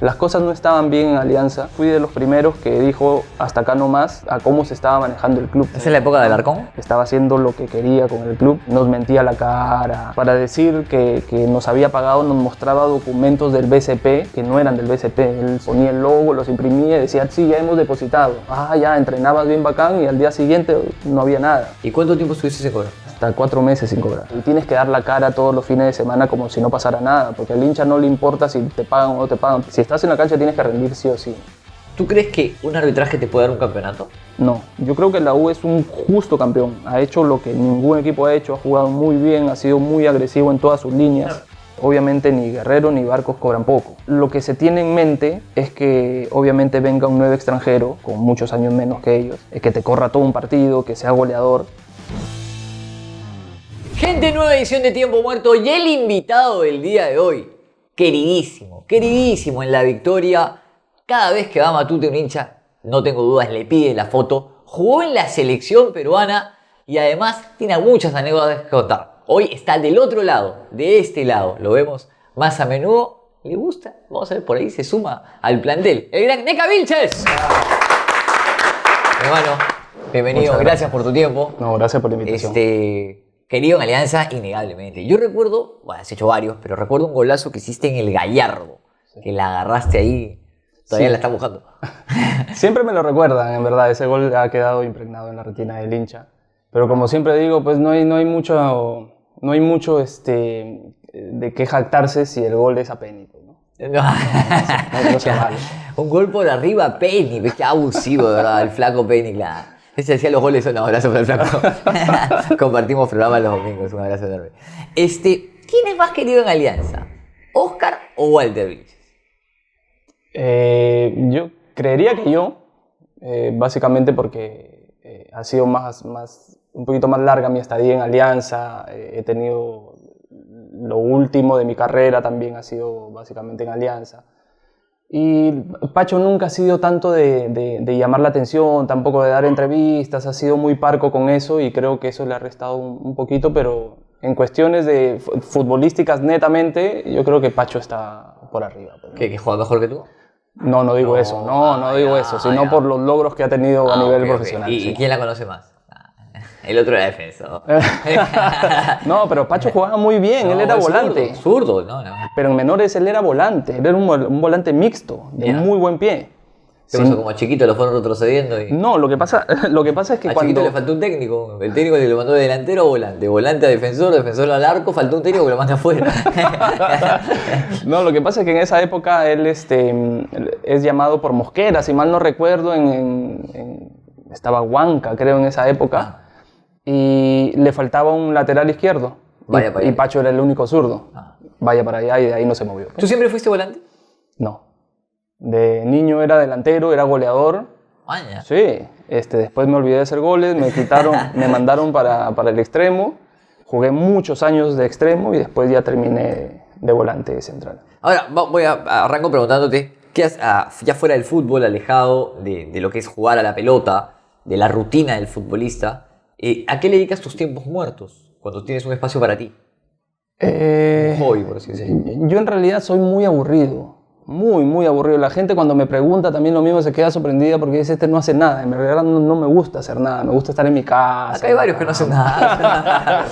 Las cosas no estaban bien en Alianza. Fui de los primeros que dijo hasta acá nomás a cómo se estaba manejando el club. ¿Esa es la época de Alarcón? Estaba haciendo lo que quería con el club. Nos mentía a la cara. Para decir que nos había pagado, nos mostraba documentos del BCP que no eran del BCP. Él ponía el logo, los imprimía y decía, sí, ya hemos depositado. Ya, entrenabas bien bacán y al día siguiente no había nada. ¿Y cuánto tiempo estuviste sin cobrar? Hasta 4 meses sin cobrar. Y tienes que dar la cara todos los fines de semana como si no pasara nada, porque al hincha no le importa si te pagan o no te pagan. Si estás en la cancha tienes que rendir sí o sí. ¿Tú crees que un arbitraje te puede dar un campeonato? No, yo creo que la U es un justo campeón. Ha hecho lo que ningún equipo ha hecho, ha jugado muy bien, ha sido muy agresivo en todas sus líneas. Obviamente ni Guerrero ni Barcos cobran poco. Lo que se tiene en mente es que obviamente venga un nuevo extranjero, con muchos años menos que ellos, que te corra todo un partido, que sea goleador. Gente, nueva edición de Tiempo Muerto y el invitado del día de hoy, queridísimo en la victoria. Cada vez que va a Matute un hincha, no tengo dudas, le pide la foto. Jugó en la selección peruana y además tiene muchas anécdotas que contar. Hoy está del otro lado, de este lado, lo vemos más a menudo. ¿Le gusta? Vamos a ver, por ahí se suma al plantel. El gran Neca Vilches. Hermano, bienvenido, gracias por tu tiempo. No, gracias por la invitación. Querido en Alianza, innegablemente. Yo recuerdo, bueno, has hecho varios, pero recuerdo un golazo que hiciste en el Gallardo, que la agarraste ahí, todavía la está buscando. Siempre me lo recuerdan, en verdad, ese gol ha quedado impregnado en la retina del hincha. Pero como siempre digo, pues no hay mucho de qué jactarse si el gol es a Penny, pues, ¿no? Un gol por arriba, Penny, ves que abusivo, de verdad, el flaco Penny, claro. Ese decía los goles, un abrazo para el flaco. Compartimos programa los domingos, un abrazo enorme. ¿Quién es más querido en Alianza? ¿Oscar o Walter Vilches? Yo creería que yo, básicamente porque ha sido un poquito más larga mi estadía en Alianza. He tenido lo último de mi carrera también ha sido básicamente en Alianza. Y Pacho nunca ha sido tanto de llamar la atención, tampoco de dar entrevistas, ha sido muy parco con eso y creo que eso le ha restado un poquito, pero en cuestiones de futbolísticas netamente, yo creo que Pacho está por arriba. ¿Que juega mejor que tú? No digo eso, no digo eso, sino por los logros que ha tenido a nivel profesional. ¿Y quién la conoce más? El otro era defensor. No, pero Pacho jugaba muy bien, él era volante. Zurdo, no. Pero en menores él era volante, él era un volante mixto, de muy buen pie. ¿Qué pasó? Como chiquito lo fueron retrocediendo y... No, lo que pasa es que a chiquito le faltó un técnico. El técnico le mandó de delantero a volante. Volante a defensor, defensor al arco, faltó un técnico que lo manda afuera. No, lo que pasa es que en esa época él es llamado por Mosquera, si mal no recuerdo, estaba Huanca, creo, en esa época. Y le faltaba un lateral izquierdo. Y Pacho era el único zurdo. Vaya para allá y de ahí no se movió. ¿Tú siempre fuiste volante? No. De niño era delantero, era goleador. Vaya. Sí. Después me olvidé de hacer goles, me mandaron para el extremo. Jugué muchos años de extremo y después ya terminé de volante central. Ahora, arranco preguntándote, ya fuera del fútbol, alejado de lo que es jugar a la pelota, de la rutina del futbolista, ¿a qué le dedicas tus tiempos muertos cuando tienes un espacio para ti? Un hobby, por así decirlo. Yo en realidad soy muy aburrido, muy aburrido. La gente cuando me pregunta también lo mismo se queda sorprendida porque dice, no hace nada. En realidad no me gusta hacer nada, me gusta estar en mi casa. Acá hay varios que no hacen nada.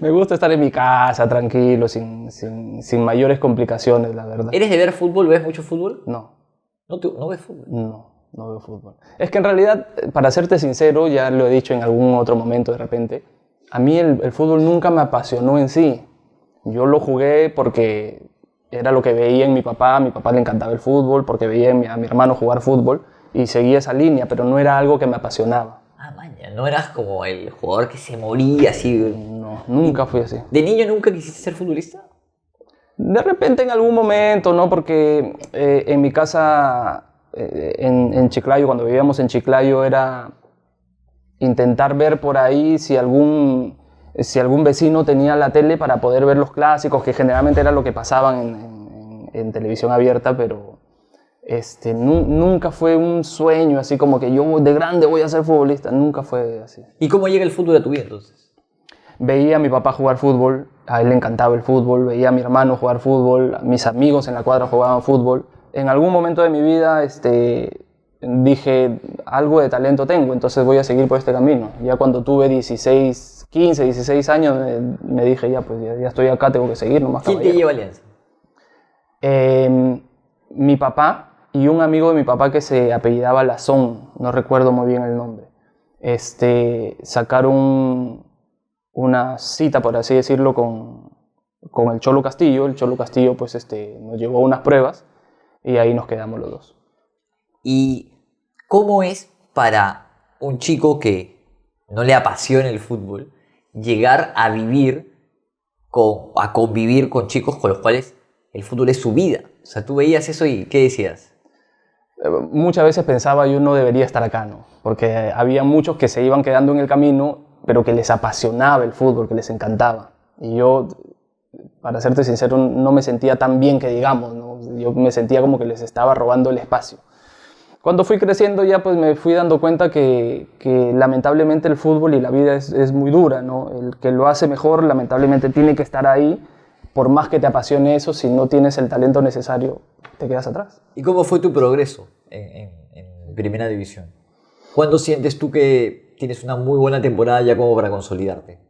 Me gusta estar en mi casa, tranquilo, sin mayores complicaciones, la verdad. ¿Eres de ver fútbol? ¿Ves mucho fútbol? No. ¿No ves fútbol? No veo fútbol. Es que en realidad, para serte sincero, ya lo he dicho en algún otro momento de repente, a mí el fútbol nunca me apasionó en sí. Yo lo jugué porque era lo que veía en mi papá. A mi papá le encantaba el fútbol, porque veía a mi hermano jugar fútbol y seguía esa línea, pero no era algo que me apasionaba. Maña, ¿no eras como el jugador que se moría así? No, nunca fui así. ¿De niño nunca quisiste ser futbolista? De repente en algún momento, ¿no? Porque en mi casa... En Chiclayo, cuando vivíamos en Chiclayo, era intentar ver por ahí si algún vecino tenía la tele para poder ver los clásicos, que generalmente era lo que pasaban en televisión abierta, pero nunca fue un sueño así como que yo de grande voy a ser futbolista, nunca fue así. ¿Y cómo llega el fútbol a tu vida entonces? Veía a mi papá jugar fútbol A él le encantaba el fútbol, veía a mi hermano jugar fútbol, a mis amigos en la cuadra jugaban fútbol. En algún momento de mi vida dije, algo de talento tengo, entonces voy a seguir por este camino. Ya cuando tuve 15, 16 años, me dije, ya, pues ya estoy acá, tengo que seguir nomás. ¿Quién te lleva a Alianza? Mi papá y un amigo de mi papá que se apellidaba Lazón, no recuerdo muy bien el nombre, sacaron una cita, por así decirlo, con el Cholo Castillo. El Cholo Castillo pues, nos llevó a unas pruebas y ahí nos quedamos los dos. ¿Y cómo es para un chico que no le apasiona el fútbol llegar a a convivir con chicos con los cuales el fútbol es su vida? O sea, tú veías eso y ¿qué decías? Muchas veces pensaba yo no debería estar acá, ¿no? Porque había muchos que se iban quedando en el camino, pero que les apasionaba el fútbol, que les encantaba. Y yo, para serte sincero, no me sentía tan bien que digamos, ¿no? Yo me sentía como que les estaba robando el espacio. Cuando fui creciendo ya pues me fui dando cuenta que lamentablemente el fútbol y la vida es muy dura, ¿no? El que lo hace mejor lamentablemente tiene que estar ahí, por más que te apasione eso, si no tienes el talento necesario, te quedas atrás. ¿Y cómo fue tu progreso en Primera División? ¿Cuándo sientes tú que tienes una muy buena temporada ya como para consolidarte?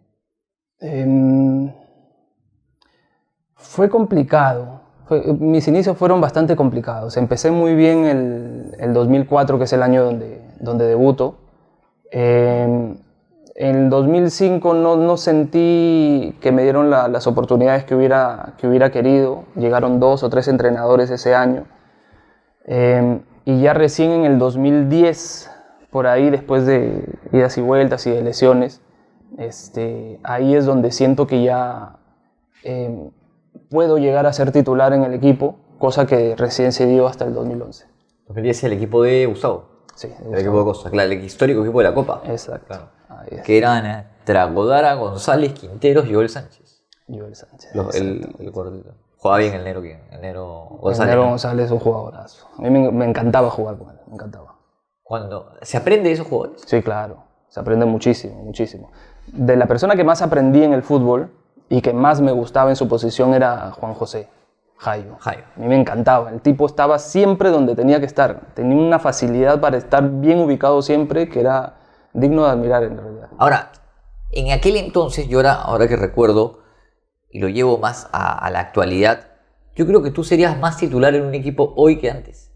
Fue complicado. Mis inicios fueron bastante complicados. Empecé muy bien el 2004, que es el año donde debuto. En el 2005 no sentí que me dieron las oportunidades que hubiera querido. Llegaron 2 o 3 entrenadores ese año. Y ya recién en el 2010, por ahí, después de idas y vueltas y de lesiones, ahí es donde siento que ya puedo llegar a ser titular en el equipo, cosa que recién se dio hasta el 2011. 2010 el equipo de Gustavo. Sí, el equipo de Costa, claro, el histórico equipo de la Copa. Exacto. Claro. Ahí que eran Tragodara, González, Quinteros y Joel Sánchez. Joel Sánchez. El gordito. Jugaba bien el Nero, ¿quién? El Nero González. El Nero González es un jugadorazo. A mí me encantaba jugar con él, me encantaba. ¿Se aprende de esos jugadores? Sí, claro. Se aprende muchísimo, muchísimo. De la persona que más aprendí en el fútbol y que más me gustaba en su posición era Juan José Jairo. A mí me encantaba. El tipo estaba siempre donde tenía que estar. Tenía una facilidad para estar bien ubicado siempre que era digno de admirar en realidad. Ahora, en aquel entonces, yo ahora que recuerdo y lo llevo más a la actualidad, yo creo que tú serías más titular en un equipo hoy que antes,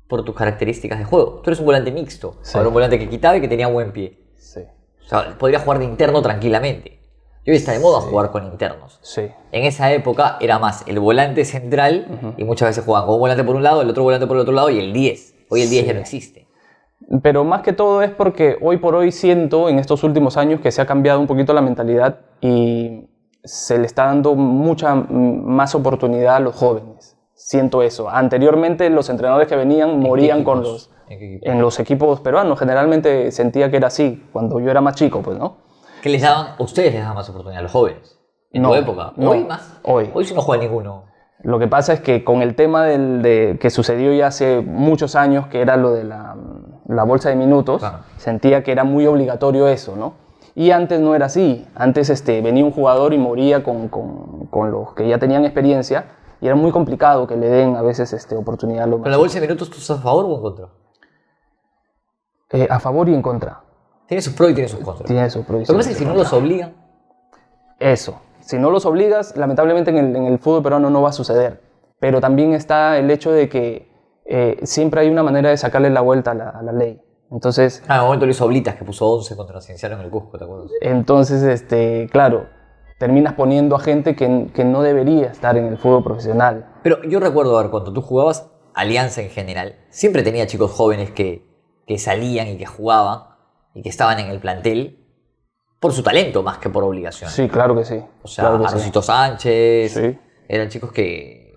por tus características de juego. Tú eres un volante mixto, sí. Ahora un volante que quitaba y que tenía buen pie. Sí. O sea, podría jugar de interno tranquilamente. Y hoy está de moda jugar con internos. Sí. En esa época era más el volante central y muchas veces jugaban con un volante por un lado, el otro volante por el otro lado y el 10. Hoy el 10 ya no existe. Pero más que todo es porque hoy por hoy siento en estos últimos años que se ha cambiado un poquito la mentalidad y se le está dando mucha más oportunidad a los jóvenes. Siento eso. Anteriormente los entrenadores que venían morían en los equipos peruanos. Generalmente sentía que era así cuando yo era más chico, pues, ¿no? ¿Qué les daban? ¿Ustedes les daban más oportunidad a los jóvenes? ¿En tu época? ¿Hoy más? Hoy. Hoy sí no juega ninguno. Lo que pasa es que con el tema que sucedió ya hace muchos años, que era lo de la bolsa de minutos, claro, sentía que era muy obligatorio eso, ¿no? Y antes no era así. Antes venía un jugador y moría con los que ya tenían experiencia y era muy complicado que le den a veces oportunidad a los ¿Con la bolsa de minutos tú estás a favor o en contra? A favor y en contra. Tiene sus pros y tiene sus contras. Tiene sus pros y sus contras. Lo que pasa es que si no los obligan... Eso. Si no los obligas, lamentablemente en el fútbol peruano no va a suceder. Pero también está el hecho de que siempre hay una manera de sacarle la vuelta a la ley. Entonces... en un momento lo hizo Oblitas, que puso 11 contra Cienciano en el Cusco, ¿te acuerdas? Entonces, claro, terminas poniendo a gente que no debería estar en el fútbol profesional. Pero yo recuerdo, a ver, cuando tú jugabas, Alianza en general, siempre tenía chicos jóvenes que salían y que jugaban y que estaban en el plantel por su talento más que por obligación. Sí, claro que sí. O sea, claro Arrocito Sánchez, sí. Eran chicos que...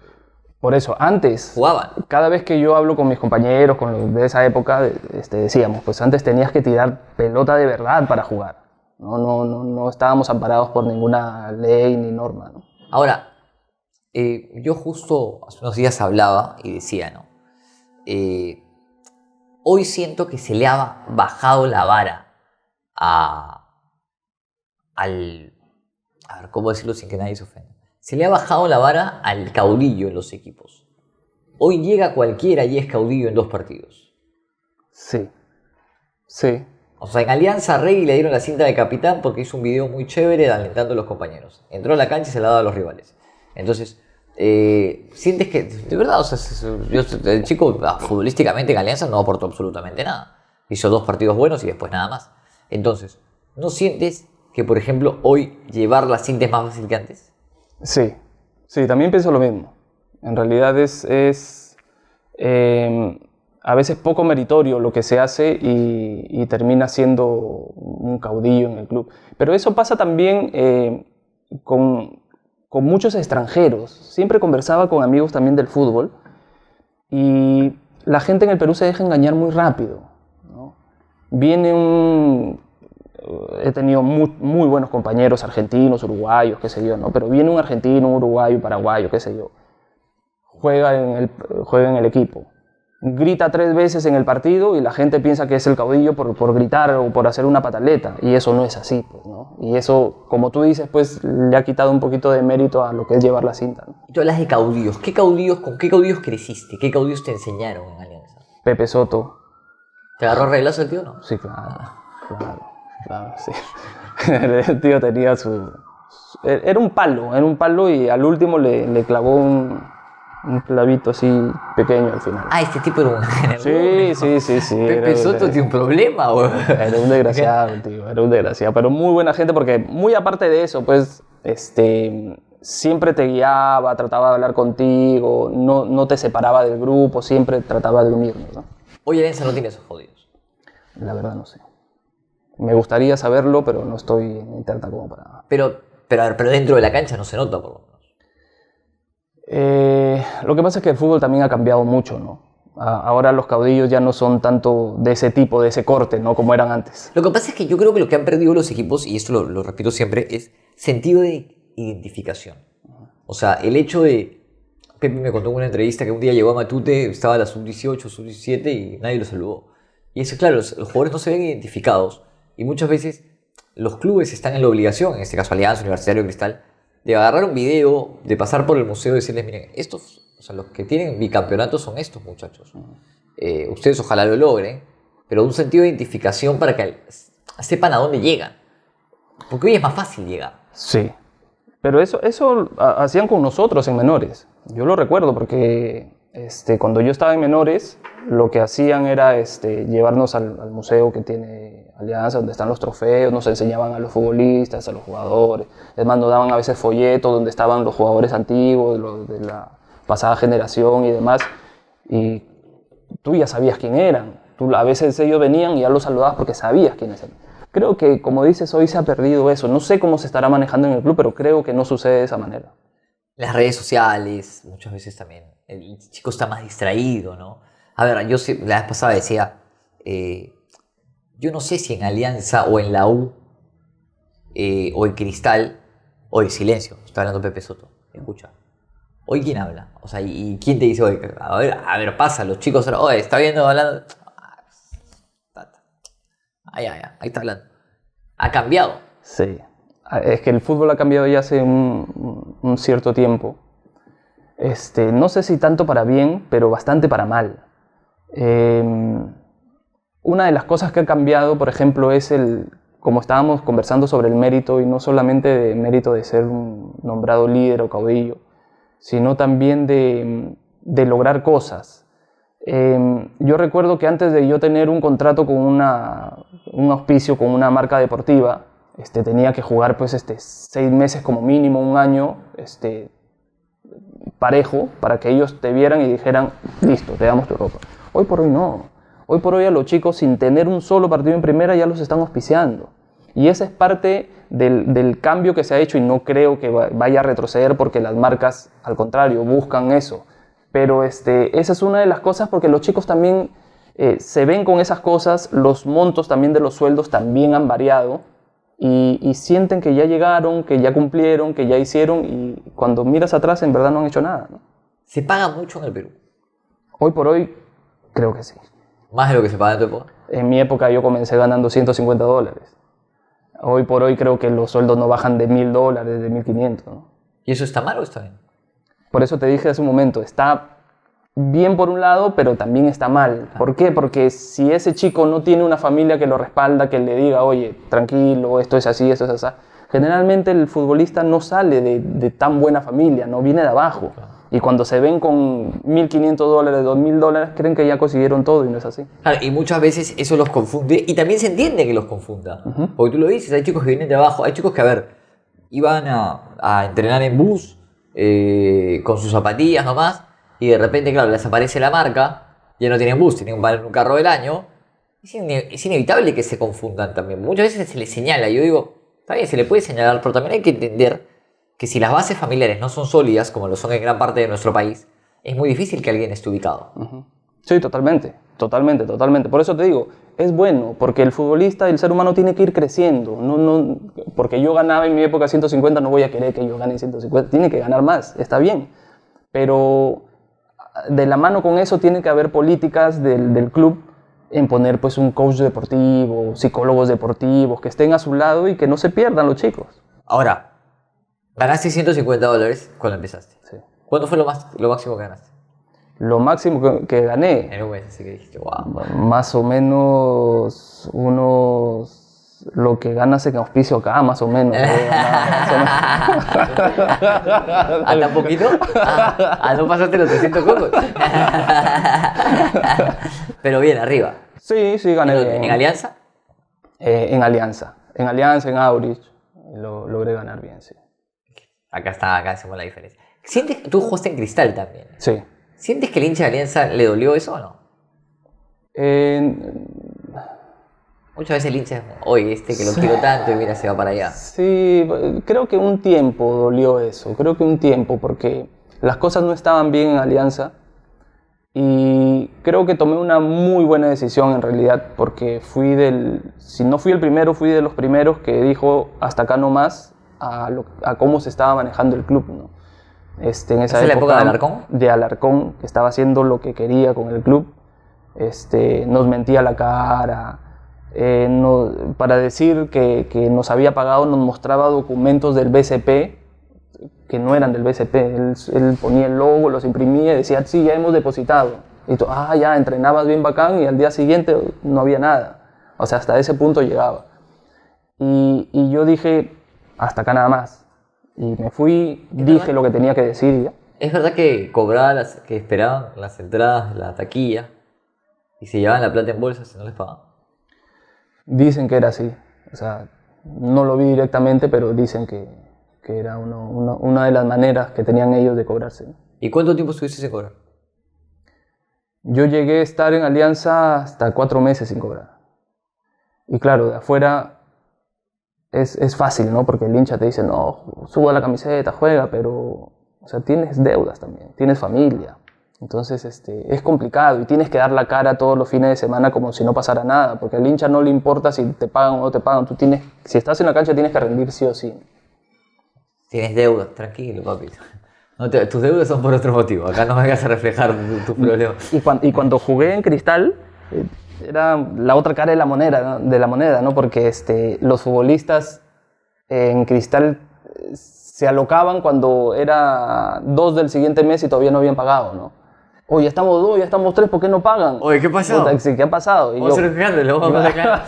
Por eso, antes, jugaban. Cada vez que yo hablo con mis compañeros, con los de esa época, decíamos, pues antes tenías que tirar pelota de verdad para jugar. No estábamos amparados por ninguna ley ni norma, ¿no? Ahora, yo justo hace unos días hablaba y decía, ¿no? Hoy siento que se le ha bajado la vara A ver, ¿cómo decirlo sin que nadie se ofenda? Se le ha bajado la vara al caudillo en los equipos. Hoy llega cualquiera y es caudillo en 2 partidos. Sí, sí. O sea, en Alianza Rey le dieron la cinta de capitán porque hizo un video muy chévere alentando a los compañeros. Entró a la cancha y se la daba a los rivales. Entonces, sientes que, de verdad, o sea, el chico futbolísticamente en Alianza no aportó absolutamente nada. Hizo 2 partidos buenos y después nada más. Entonces, ¿no sientes que, por ejemplo, hoy llevar la cinta es más fácil que antes? Sí, sí, también pienso lo mismo. En realidad es a veces poco meritorio lo que se hace y termina siendo un caudillo en el club. Pero eso pasa también con muchos extranjeros. Siempre conversaba con amigos también del fútbol y la gente en el Perú se deja engañar muy rápido, ¿no? He tenido muy buenos compañeros argentinos, uruguayos, qué sé yo, ¿no? Pero viene un argentino, un uruguayo, paraguayo, qué sé yo. Juega en el equipo. Grita 3 veces en el partido y la gente piensa que es el caudillo por gritar o por hacer una pataleta. Y eso no es así, pues, ¿no? Y eso, como tú dices, pues le ha quitado un poquito de mérito a lo que es llevar la cinta, ¿no? Y tú hablas de caudillos. ¿Con qué caudillos creciste? ¿Qué caudillos te enseñaron en Alianza? Pepe Soto. ¿Te agarró reglazo el tío o no? Sí, claro, sí. El tío tenía era un palo y al último le clavó un clavito así pequeño al final. Ah, este tipo era un general. Sí. Pepe Soto tiene un problema, güey. Era un desgraciado, tío, era un desgraciado. Pero muy buena gente porque muy aparte de eso, pues, siempre te guiaba, trataba de hablar contigo, no te separaba del grupo, siempre trataba de unirnos, ¿no? Hoy Alianza no tiene esos jodidos. La verdad no sé. Me gustaría saberlo, pero no estoy en interna como para... Pero dentro de la cancha no se nota, por lo menos. Lo que pasa es que el fútbol también ha cambiado mucho, ¿no? Ahora los caudillos ya no son tanto de ese tipo, de ese corte, ¿no? Como eran antes. Lo que pasa es que yo creo que lo que han perdido los equipos, y esto lo repito siempre, es sentido de identificación. O sea, el hecho de... Pepe me contó en una entrevista que un día llegó a Matute, estaba la sub-18, sub-17 y nadie lo saludó. Y eso, claro, los jugadores no se ven identificados y muchas veces los clubes están en la obligación, en este caso Alianza, Universitario de Cristal, de agarrar un video, de pasar por el museo y decirles, miren, estos, o sea, los que tienen bicampeonatos son estos muchachos. Ustedes ojalá lo logren, pero un sentido de identificación para que sepan a dónde llegan. Porque hoy es más fácil llegar. Sí, pero eso hacían con nosotros en menores. Yo lo recuerdo porque cuando yo estaba en menores, lo que hacían era llevarnos al museo que tiene Alianza, donde están los trofeos, nos enseñaban a los futbolistas, a los jugadores. Es más, nos daban a veces folletos donde estaban los jugadores antiguos, los de la pasada generación y demás. Y tú ya sabías quién eran. A veces ellos venían y ya los saludabas porque sabías quiénes eran. Creo que, como dices, hoy se ha perdido eso. No sé cómo se estará manejando en el club, pero creo que no sucede de esa manera. Las redes sociales, muchas veces también, el chico está más distraído, ¿no? A ver, yo la vez pasada decía, yo no sé si en Alianza o en la U o en Cristal, oye, silencio, está hablando Pepe Soto, escucha. Hoy, ¿quién habla? O sea, ¿y quién te dice, oye, a ver, pasa, los chicos, oye, está viendo, hablando? Ahí está hablando. Ha cambiado. Sí. Es que el fútbol ha cambiado ya hace un cierto tiempo. No sé si tanto para bien, pero bastante para mal. Una de las cosas que ha cambiado, por ejemplo, es como estábamos conversando sobre el mérito, y no solamente el mérito de ser un nombrado líder o caudillo, sino también de lograr cosas. Yo recuerdo que antes de yo tener un contrato con un auspicio con una marca deportiva, tenía que jugar pues 6 meses como mínimo, un año, parejo, para que ellos te vieran y dijeran, listo, te damos tu ropa. Hoy por hoy no. Hoy por hoy a los chicos, sin tener un solo partido en primera, ya los están auspiciando. Y esa es parte del cambio que se ha hecho, y no creo que vaya a retroceder porque las marcas, al contrario, buscan eso. Pero esa es una de las cosas, porque los chicos también se ven con esas cosas, los montos también de los sueldos también han variado, y sienten que ya llegaron, que ya cumplieron, que ya hicieron, y cuando miras atrás en verdad no han hecho nada, ¿no? ¿Se paga mucho en el Perú? Hoy por hoy, creo que sí. ¿Más de lo que se paga en tu época? En mi época yo comencé ganando $150. Hoy por hoy creo que los sueldos no bajan de $1.000, de 1.500, ¿no? ¿Y eso está mal o está bien? Por eso te dije hace un momento, está bien por un lado, pero también está mal. ¿Por qué? Porque si ese chico no tiene una familia que lo respalda, que le diga, oye, tranquilo, esto es así, esto es así. Generalmente el futbolista no sale de tan buena familia, no viene de abajo. Y cuando se ven con $1.500, $2.000, creen que ya consiguieron todo y no es así. Claro, y muchas veces eso los confunde y también se entiende que los confunda. Porque tú lo dices, hay chicos que vienen de abajo, hay chicos que, a ver, iban a entrenar en bus con sus zapatillas nomás y de repente, claro, les aparece la marca, ya no tienen bus, tienen un carro del año. Es inevitable que se confundan también. Muchas veces se les señala, yo digo, está bien, se le puede señalar, pero también hay que entender que si las bases familiares no son sólidas, como lo son en gran parte de nuestro país, es muy difícil que alguien esté ubicado. Sí, totalmente. Por eso te digo, es bueno, porque el futbolista, el ser humano tiene que ir creciendo. Porque yo ganaba en mi época 150, no voy a querer que yo gane 150. Tiene que ganar más, está bien. Pero de la mano con eso tiene que haber políticas del club en poner pues un coach deportivo, psicólogos deportivos que estén a su lado y que no se pierdan los chicos. Ahora, ganaste $150 cuando empezaste. Sí. ¿Cuánto fue lo máximo que ganaste? Lo máximo que gané, En un mes, así que dijiste, wow. más o menos lo que ganas en auspicio acá, más o menos. ¿A tan poquito? No pasaste los 300 cocos. Pero bien, arriba. Sí, gané bien. ¿En Alianza? En Alianza, en Aurich, logré ganar bien, sí. Acá hacemos la diferencia. ¿Tú jugaste en Cristal también? Sí. ¿Sientes que el hincha de Alianza le dolió eso o no? Muchas veces el hincha es, oye, que lo quiero tanto y mira, se va para allá. Sí, creo que un tiempo dolió eso, porque las cosas no estaban bien en Alianza y creo que tomé una muy buena decisión en realidad, porque si no fui el primero, fui de los primeros que dijo hasta acá no más a cómo se estaba manejando el club, ¿no? En esa ¿Es la época de Alarcón? De Alarcón, que estaba haciendo lo que quería con el club. Nos mentía la cara. Para decir que nos había pagado, nos mostraba documentos del BCP que no eran del BCP. Él ponía el logo, los imprimía y decía, sí, ya hemos depositado. Y tú, ya, entrenabas bien bacán y al día siguiente no había nada. O sea, hasta ese punto llegaba. Y yo dije, hasta acá nada más. Y me fui, dije lo que tenía que decir y ya. ¿Es verdad que que esperaban las entradas, la taquilla y se llevaban la plata en bolsas y no les pagaban? Dicen que era así. O sea, no lo vi directamente, pero dicen que era una de las maneras que tenían ellos de cobrarse. ¿Y cuánto tiempo estuviste sin cobrar? Yo llegué a estar en Alianza hasta 4 meses sin cobrar. Y claro, de afuera es fácil, ¿no? Porque el hincha te dice, no, suba la camiseta, juega, pero o sea, tienes deudas también, tienes familia. Entonces es complicado y tienes que dar la cara todos los fines de semana como si no pasara nada, porque al hincha no le importa si te pagan o no te pagan. Si estás en la cancha tienes que rendir sí o sí. Tienes deudas, tranquilo, papi. Tus deudas son por otro motivo, acá no vengas a reflejar tus problemas. Y cuando jugué en Cristal, era la otra cara de la moneda, ¿no? Porque los futbolistas en Cristal se alocaban cuando era 2 del siguiente mes y todavía no habían pagado, ¿no? Oye, ya estamos 2, ya estamos 3, ¿por qué no pagan? Oye, ¿qué pasó? Sí, ¿qué ha pasado? Vamos a reclamarlo, vamos a reclamar.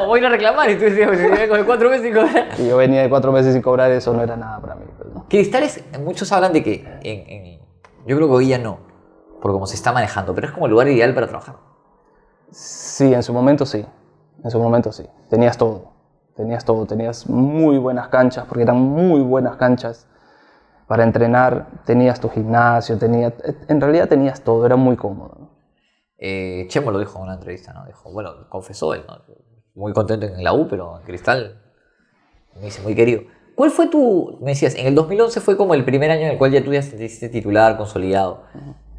Voy a ir a reclamar y tú decías, vengo de 4 meses sin cobrar. Y yo venía de 4 meses sin cobrar, eso no era nada para mí. Pues, ¿no? Cristales, muchos hablan de que yo creo que hoy ya no, por cómo se está manejando, pero es como el lugar ideal para trabajar. Sí, en su momento sí. Tenías todo. Tenías muy buenas canchas, porque eran muy buenas canchas para entrenar. Tenías tu gimnasio, en realidad tenías todo, era muy cómodo, ¿no? Chemo lo dijo en una entrevista, ¿no? Dijo, bueno, confesó él, ¿no? Muy contento en la U, pero en Cristal, me dice, muy querido. ¿Cuál fue me decías, en el 2011 fue como el primer año en el cual ya tú ya te hiciste titular, consolidado.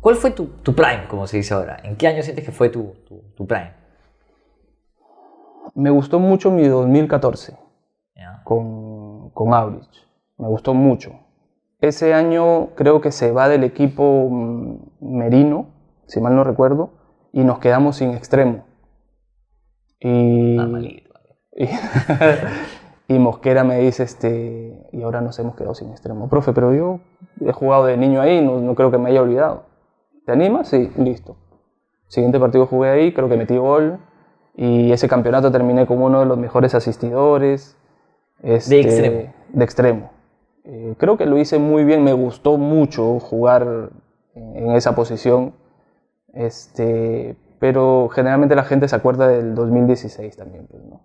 ¿Cuál fue tu prime, como se dice ahora? ¿En qué año sientes que fue tu prime? Me gustó mucho mi 2014 ¿Ya? con Aurich. Me gustó mucho. Ese año creo que se va del equipo Merino, si mal no recuerdo, y nos quedamos sin extremo. Y Normalito. Y, y Mosquera me dice, y ahora nos hemos quedado sin extremo. Profe, pero yo he jugado de niño ahí, no creo que me haya olvidado. ¿Te animas? Sí, listo. Siguiente partido jugué ahí, creo que metí gol. Y ese campeonato terminé como uno de los mejores asistidores. De extremo. De extremo. Creo que lo hice muy bien, me gustó mucho jugar en esa posición. Pero generalmente la gente se acuerda del 2016 también, pues, ¿no?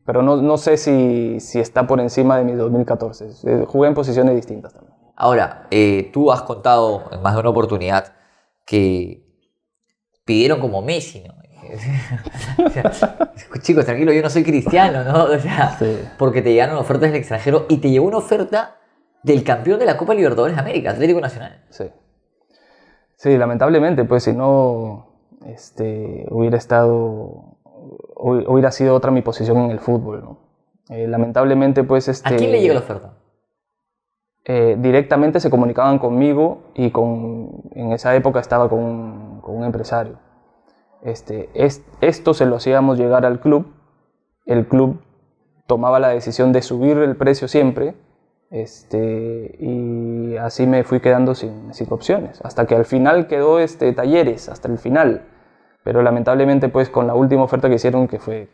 Pero no sé si está por encima de mi 2014. Jugué en posiciones distintas también. Ahora, tú has contado en más de una oportunidad que pidieron como Messi, ¿no? O sea, chicos, tranquilo, yo no soy cristiano, ¿no? O sea, Sí. porque te llegaron ofertas del extranjero y te llegó una oferta del campeón de la Copa Libertadores de América, Atlético Nacional. Sí. Sí, lamentablemente, pues si no hubiera sido otra mi posición en el fútbol, ¿no? Lamentablemente, pues ¿A quién le llega la oferta? directamente se comunicaban conmigo y en esa época estaba con un empresario. Esto se lo hacíamos llegar al club, el club tomaba la decisión de subir el precio siempre, y así me fui quedando sin opciones, hasta que al final quedó Talleres, hasta el final, pero lamentablemente pues con la última oferta que hicieron, que fue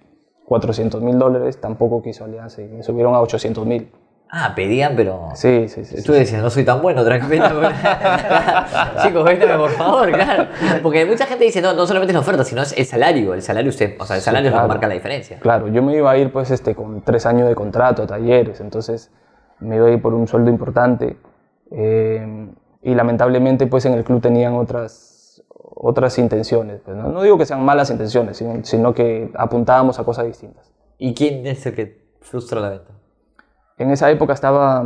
$400.000, tampoco quiso Alianza y me subieron a 800.000. Ah, pedían, pero... Sí. Tú decías, no soy tan bueno, tranquilo. Chicos, véndeme por favor, claro. Porque mucha gente dice, no solamente es la oferta, sino es el salario. El salario es lo que marca la diferencia. Claro, yo me iba a ir pues con 3 años de contrato a Talleres, entonces me iba a ir por un sueldo importante. Y lamentablemente pues en el club tenían otras intenciones. Pues, ¿no? No digo que sean malas intenciones, sino que apuntábamos a cosas distintas. ¿Y quién es el que frustra la venta? En esa época estaba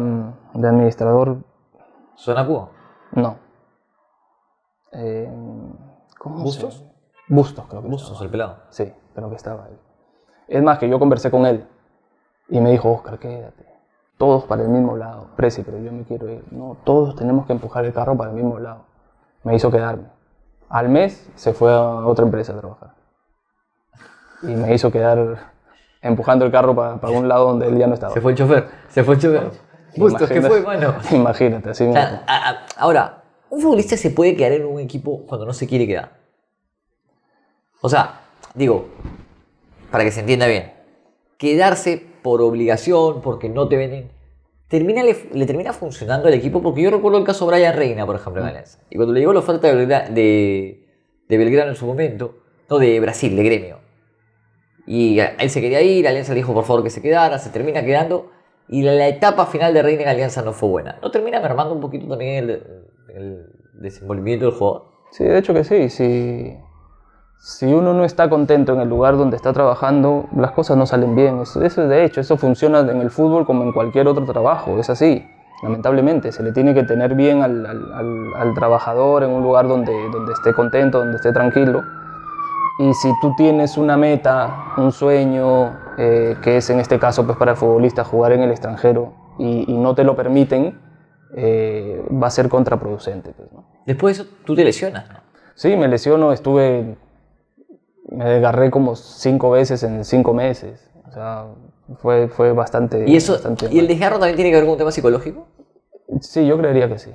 de administrador... ¿Suena Cuba? No. ¿Cómo ¿Bustos? se llama? Bustos, creo que Bustos, estaba. el pelado. Sí, creo que estaba ahí. Es más, que yo conversé con él y me dijo, Oscar, quédate. Todos para el mismo lado. Presi, pero yo me quiero ir. No, todos tenemos que empujar el carro para el mismo lado. Me hizo quedarme. Al mes se fue a otra empresa a trabajar. Y me hizo quedar empujando el carro para un lado donde él ya no estaba. Se fue el chofer. Bustos, ¿qué fue, mano? Imagínate, así O mismo. sea, ahora, ¿un futbolista se puede quedar en un equipo cuando no se quiere quedar? O sea, digo, para que se entienda bien, quedarse por obligación, porque no te venden, le termina funcionando al equipo, porque yo recuerdo el caso de Brian Reina, por ejemplo, en Alianza. Y cuando le llegó la oferta de Belgrano en su momento, no, de Brasil, de Gremio. Y él se quería ir, Alianza le dijo por favor que se quedara, se termina quedando. Y la etapa final de Reina en Alianza no fue buena. ¿No termina mermando un poquito también el desenvolvimiento del jugador? Sí, de hecho que sí. Si uno no está contento en el lugar donde está trabajando, las cosas no salen bien. Eso es de hecho, eso funciona en el fútbol como en cualquier otro trabajo, es así. Lamentablemente, se le tiene que tener bien al trabajador en un lugar donde esté contento, donde esté tranquilo. Y si tú tienes una meta, un sueño, que es en este caso pues, para el futbolista jugar en el extranjero y no te lo permiten, va a ser contraproducente. Pues, ¿no? Después de eso, tú te lesionas, ¿no? Sí, me lesiono, me desgarré como 5 veces en 5 meses. O sea, fue bastante... ¿Y eso, bastante y el mal. desgarro también tiene que ver con un tema psicológico? Sí, yo creería que sí.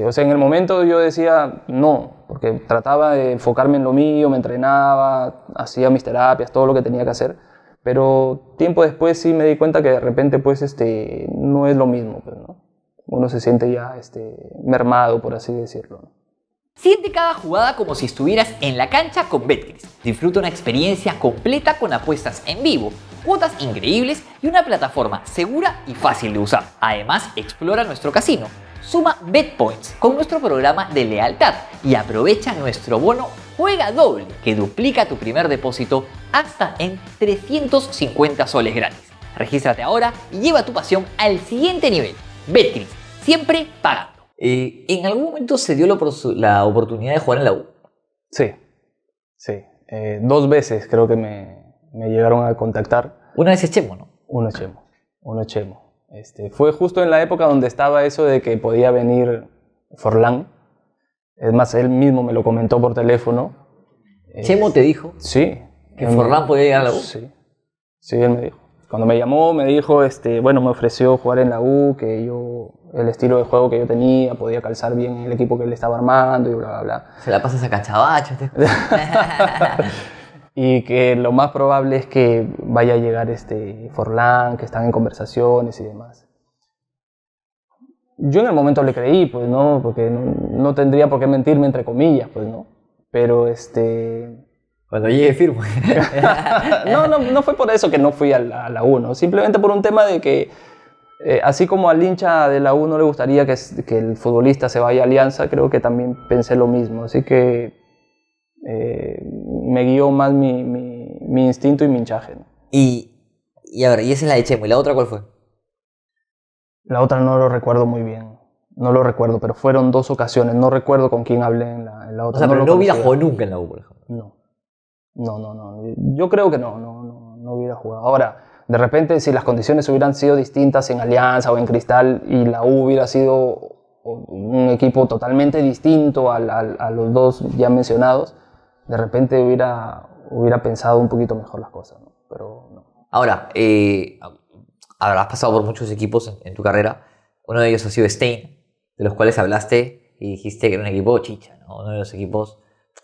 O sea, en el momento yo decía no, porque trataba de enfocarme en lo mío, me entrenaba, hacía mis terapias, todo lo que tenía que hacer. Pero tiempo después sí me di cuenta que de repente pues no es lo mismo, pues, ¿no? Uno se siente ya mermado, por así decirlo, ¿no? Siente cada jugada como si estuvieras en la cancha con Betcris. Disfruta una experiencia completa con apuestas en vivo, cuotas increíbles y una plataforma segura y fácil de usar. Además, explora nuestro casino. Suma BetPoints con nuestro programa de lealtad y aprovecha nuestro bono Juega Doble, que duplica tu primer depósito hasta en 350 soles gratis. Regístrate ahora y lleva tu pasión al siguiente nivel. Betcris, siempre pagando. ¿En algún momento se dio la oportunidad de jugar en la U? Sí. 2 veces creo que me llegaron a contactar. Una vez es Chemo, ¿no? Uno Chemo. Fue justo en la época donde estaba eso de que podía venir Forlán. Es más, él mismo me lo comentó por teléfono. ¿Chemo te dijo Sí. que Forlán podía llegar a la U? Sí. Sí, él me dijo. Cuando me llamó, me dijo, bueno, me ofreció jugar en la U, que el estilo de juego que yo tenía, podía calzar bien el equipo que él estaba armando y bla, bla, bla. Se la pasas a cachabacho. Y que lo más probable es que vaya a llegar Forlán, que están en conversaciones y demás. Yo en el momento le creí, pues, ¿no? Porque no tendría por qué mentirme, entre comillas, pues, ¿no? Pero, Cuando llegue firmo. no fue por eso que no fui a la U, ¿no? Simplemente por un tema de que, así como al hincha de la U no le gustaría que el futbolista se vaya a Alianza, creo que también pensé lo mismo. Así que me guió más mi instinto y mi hinchaje, ¿no? Y a ver, y esa es la de Chemo. ¿Y la otra cuál fue? La otra no lo recuerdo muy bien. No lo recuerdo, pero fueron 2 ocasiones. No recuerdo con quién hablé en la otra. O sea, pero no hubiera jugado nunca en la U, por ejemplo. No. Yo creo que no hubiera jugado. Ahora, de repente, si las condiciones hubieran sido distintas en Alianza o en Cristal y la U hubiera sido un equipo totalmente distinto a los 2 ya mencionados, de repente hubiera pensado un poquito mejor las cosas, ¿no? Pero no. Ahora, habrás pasado por muchos equipos en tu carrera. Uno de ellos ha sido Stein, de los cuales hablaste y dijiste que era un equipo chicha, ¿no? Uno de los equipos...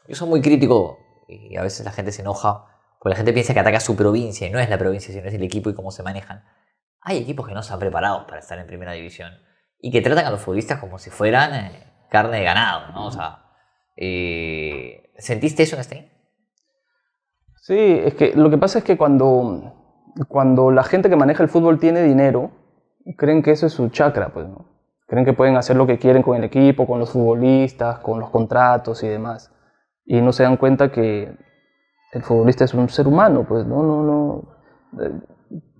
Yo soy muy crítico y a veces la gente se enoja porque la gente piensa que ataca su provincia y no es la provincia, sino es el equipo y cómo se manejan. Hay equipos que no están preparados para estar en primera división y que tratan a los futbolistas como si fueran carne de ganado, ¿no? O sea, ¿sentiste eso en Stein? Sí, es que lo que pasa es que cuando la gente que maneja el fútbol tiene dinero, creen que eso es su chakra, pues, ¿no? Creen que pueden hacer lo que quieren con el equipo, con los futbolistas, con los contratos y demás. Y no se dan cuenta que el futbolista es un ser humano, pues, ¿no?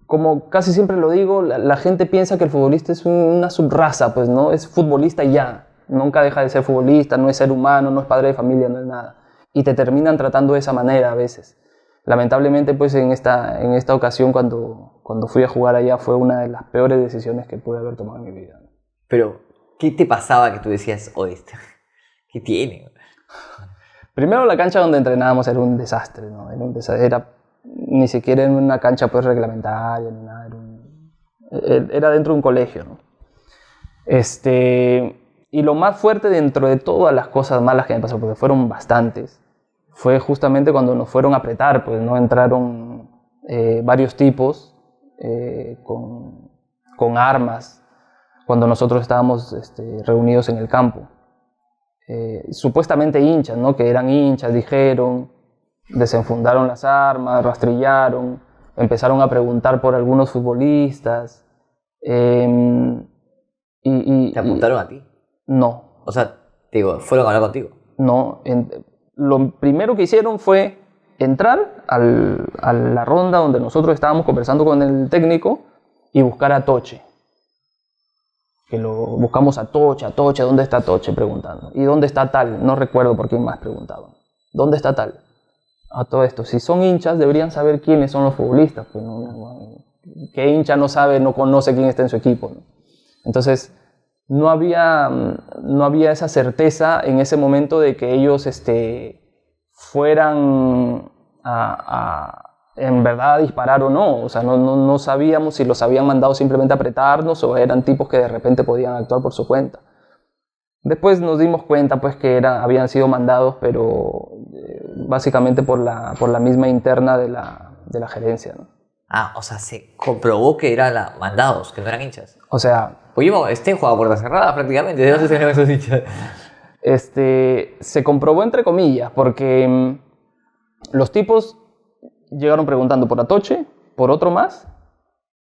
Como casi siempre lo digo, la gente piensa que el futbolista es una subraza, pues, ¿no? Es futbolista y ya. Nunca deja de ser futbolista, no es ser humano, no es padre de familia, no es nada. Y te terminan tratando de esa manera a veces. Lamentablemente, pues en esta ocasión, cuando fui a jugar allá, fue una de las peores decisiones que pude haber tomado en mi vida. Pero, ¿qué te pasaba que tú decías, oye, ¿qué tiene? Primero, la cancha donde entrenábamos era un desastre, ¿no? Ni siquiera en una cancha pues reglamentaria, ni nada. Era dentro de un colegio, ¿no? Y lo más fuerte dentro de todas las cosas malas que me pasó, porque fueron bastantes, fue justamente cuando nos fueron a apretar, pues, ¿no? Entraron varios tipos con armas cuando nosotros estábamos reunidos en el campo. Supuestamente hinchas, ¿no? Que eran hinchas, dijeron, desenfundaron las armas, rastrillaron, empezaron a preguntar por algunos futbolistas. ¿Te apuntaron a ti? No. O sea, te digo, ¿fueron a hablar contigo? No. Lo primero que hicieron fue entrar a la ronda donde nosotros estábamos conversando con el técnico y buscar a Toche. Que lo buscamos a Toche, ¿dónde está Toche? Preguntando. ¿Y dónde está tal? No recuerdo por quién más preguntaban. ¿Dónde está tal? A todo esto, si son hinchas, deberían saber quiénes son los futbolistas. Pues ¿qué hincha no sabe, no conoce quién está en su equipo, ¿no? Entonces, no había esa certeza en ese momento de que ellos fueran en verdad a disparar o no. O sea, no sabíamos si los habían mandado simplemente a apretarnos o eran tipos que de repente podían actuar por su cuenta. Después nos dimos cuenta pues que habían sido mandados, pero básicamente por la misma interna de la gerencia, ¿no? Ah, o sea, se comprobó que eran mandados, que no eran hinchas. O sea... Pues yo jugaba a puerta cerrada prácticamente, ¿de dónde salieron esos hinchas? Se comprobó entre comillas, porque los tipos llegaron preguntando por Atoche, por otro más,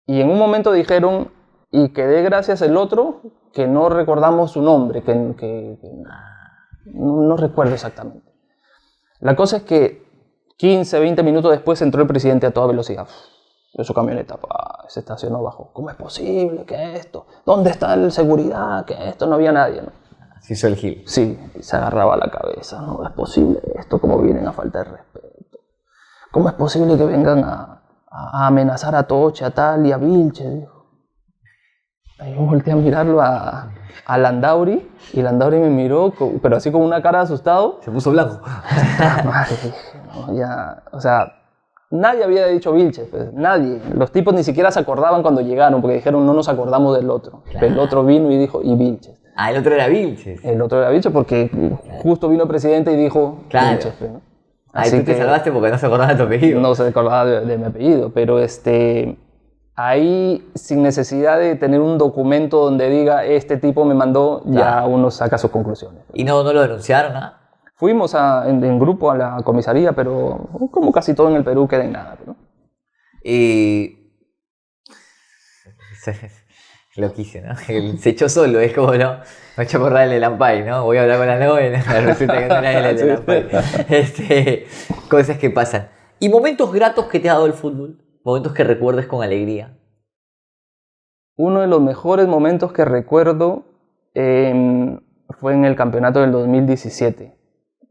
y en un momento dijeron, y que dé gracias el otro, que no recordamos su nombre, que no recuerdo exactamente. La cosa es que 15, 20 minutos después entró el presidente a toda velocidad de su camioneta, se estacionó abajo. ¿Cómo es posible que esto? ¿Dónde está el seguridad? Que esto no había nadie, ¿no? Se hizo el gil. Sí, se agarraba la cabeza. No es posible esto, cómo vienen a faltar de respeto. ¿Cómo es posible que vengan a amenazar a Toche, a tal y a Vilche? Dijo. Ahí yo volteé a mirarlo a Landauri y Landauri me miró, pero así con una cara de asustado. Se puso blanco. Madre, dije, no, ya, o sea, Nadie había dicho Vilches, pues, nadie. Los tipos ni siquiera se acordaban cuando llegaron, porque dijeron no nos acordamos del otro. Claro. El otro vino y dijo, y Vilches. Ah, el otro era Vilches. El otro era Vilches porque justo vino el presidente y dijo Claro. Vilches. Pues, ¿no? Ahí tú te salvaste porque no se acordaba de tu apellido. No se acordaba de mi apellido, pero ahí sin necesidad de tener un documento donde diga este tipo me mandó, Claro. ya uno saca sus conclusiones. ¿Y no lo denunciaron, nada? Fuimos en grupo a la comisaría, pero como casi todo en el Perú queda en nada, ¿no? Loquísimo, ¿no? Se echó solo, es como, ¿no? Me he hecho acordar el de Lampay, ¿no? Voy a hablar con la novia, resulta que no era el de Lampay. Cosas que pasan. ¿Y momentos gratos que te ha dado el fútbol? Momentos que recuerdes con alegría. Uno de los mejores momentos que recuerdo fue en el campeonato del 2017.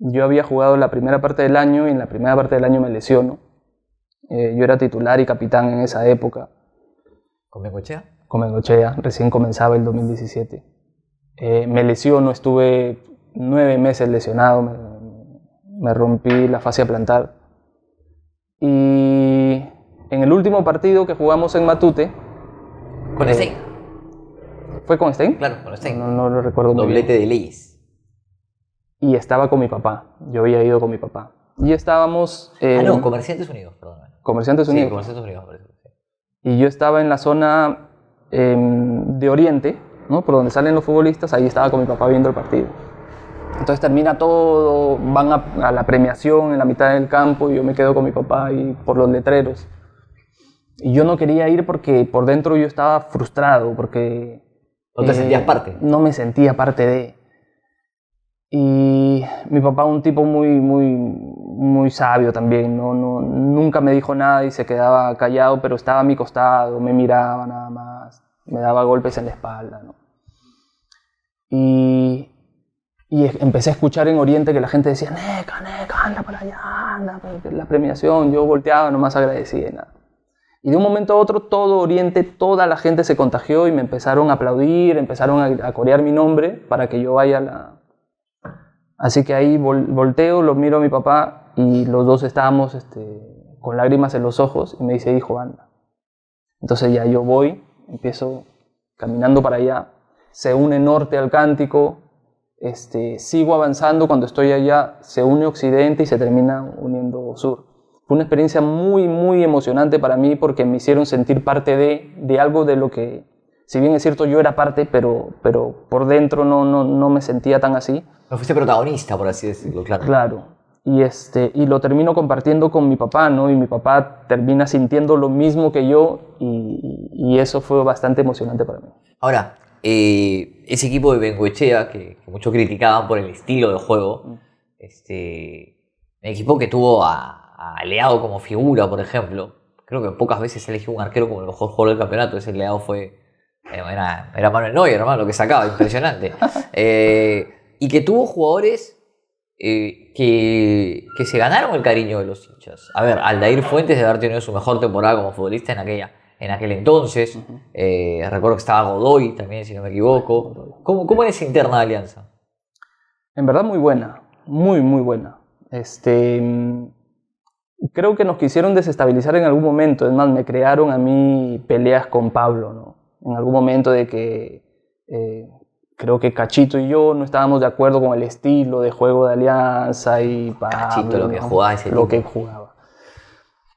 Yo había jugado la primera parte del año y en la primera parte del año me lesiono. Yo era titular y capitán en esa época. ¿Con Bengochea? Con Bengochea, recién comenzaba el 2017. Me lesiono, estuve 9 meses lesionado, me rompí la fascia plantar. Y en el último partido que jugamos en Matute... ¿Con Stein? ¿Fue con Stein? Claro, con Stein. No lo recuerdo muy bien. Doblete de Leyes. Y estaba con mi papá, yo había ido con mi papá. Y estábamos... no, Comerciantes Unidos, perdón. Comerciantes Unidos. Sí, Comerciantes Unidos, parece. Y yo estaba en la zona de Oriente, ¿no? Por donde salen los futbolistas, ahí estaba con mi papá viendo el partido. Entonces termina todo, van a la premiación en la mitad del campo y yo me quedo con mi papá ahí por los letreros. Y yo no quería ir porque por dentro yo estaba frustrado, porque... ¿No te sentías parte? No me sentía parte de... Y mi papá, un tipo muy sabio también, nunca me dijo nada y se quedaba callado, pero estaba a mi costado, me miraba nada más, me daba golpes en la espalda, ¿no? Y empecé a escuchar en Oriente que la gente decía, Neca, anda para allá, anda, la premiación. Yo volteaba, nomás agradecía y nada. Y de un momento a otro, todo Oriente, toda la gente se contagió y me empezaron a aplaudir, empezaron a corear mi nombre para que yo vaya a la... Así que ahí volteo, lo miro a mi papá y los dos estábamos con lágrimas en los ojos y me dice, hijo, anda. Entonces ya yo voy, empiezo caminando para allá, se une norte al Cántico, sigo avanzando, cuando estoy allá se une occidente y se termina uniendo sur. Fue una experiencia muy emocionante para mí porque me hicieron sentir parte de algo de lo que, si bien es cierto yo era parte, pero por dentro no me sentía tan así. No fuiste protagonista, por así decirlo, claro. Claro. Y lo termino compartiendo con mi papá, ¿no? Y mi papá termina sintiendo lo mismo que yo y eso fue bastante emocionante para mí. Ahora, ese equipo de Bengoechea, que muchos criticaban por el estilo de juego, un equipo que tuvo a Leao como figura, por ejemplo. Creo que pocas veces se eligió un arquero como el mejor jugador del campeonato. Ese Leao fue... Era Manuel Neuer, hermano, lo que sacaba, impresionante. Y que tuvo jugadores que se ganaron el cariño de los hinchas. A ver, Aldair Fuentes debe haber tenido su mejor temporada como futbolista en aquel entonces. Uh-huh. Recuerdo que estaba Godoy también, si no me equivoco. ¿Cómo era esa interna de Alianza? En verdad muy buena, muy buena. Creo que nos quisieron desestabilizar en algún momento. Es más, me crearon a mí peleas con Pablo, ¿no? En algún momento de que... creo que Cachito y yo no estábamos de acuerdo con el estilo de juego de Alianza y Pablo, Cachito, lo que jugaba ese lo que jugaba.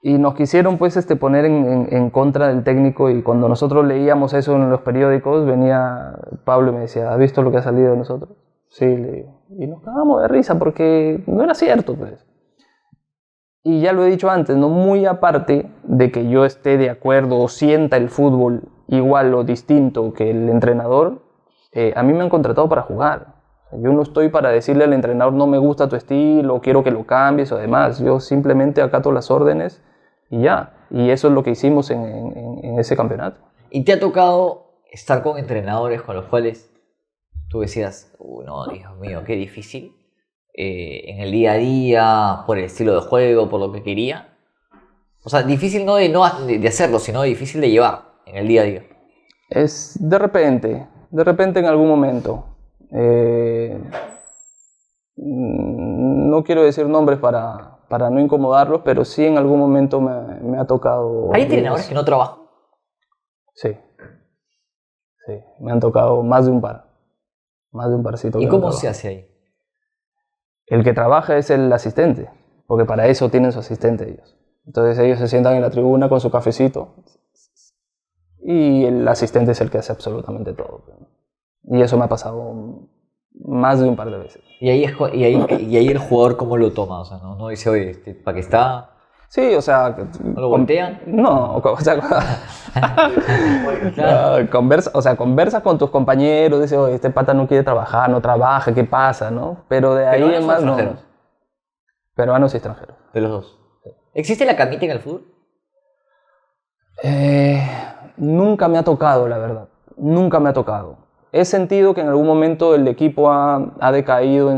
Y nos quisieron pues poner en contra del técnico y cuando nosotros leíamos eso en los periódicos venía Pablo y me decía, ¿has visto lo que ha salido de nosotros? Sí, le digo. Y nos cagamos de risa porque no era cierto pues. Y ya lo he dicho antes, no muy aparte de que yo esté de acuerdo o sienta el fútbol igual o distinto que el entrenador, a mí me han contratado para jugar. Yo no estoy para decirle al entrenador no me gusta tu estilo, quiero que lo cambies o demás. Yo simplemente acato las órdenes y ya. Y eso es lo que hicimos en ese campeonato. ¿Y te ha tocado estar con entrenadores con los cuales tú decías, no, Dios mío, qué difícil? En el día a día, por el estilo de juego, por lo que quería. O sea, difícil no de hacerlo, sino difícil de llevar en el día a día. Es de repente en algún momento. No quiero decir nombres para para no incomodarlos, pero sí en algún momento me ha tocado... ¿Hay entrenadores que no trabajan? Sí, sí, me han tocado más de un parcito. ¿Y cómo se hace ahí? El que trabaja es el asistente, porque para eso tienen su asistente ellos. Entonces ellos se sientan en la tribuna con su cafecito y el asistente es el que hace absolutamente todo. Y eso me ha pasado más de un par de veces. Y ahí el jugador cómo lo toma, o sea, no dice, oye, ¿para qué está? Sí, o sea... ¿No lo voltean? No, o sea... Claro. Conversa con tus compañeros, dice, oye, este pata no quiere trabajar, no trabaja, ¿qué pasa, no? Pero de ahí en más no. Peruanos y extranjeros. De los dos. ¿Existe la camita en el fútbol? Nunca me ha tocado, la verdad. Nunca me ha tocado. He sentido que en algún momento el equipo ha decaído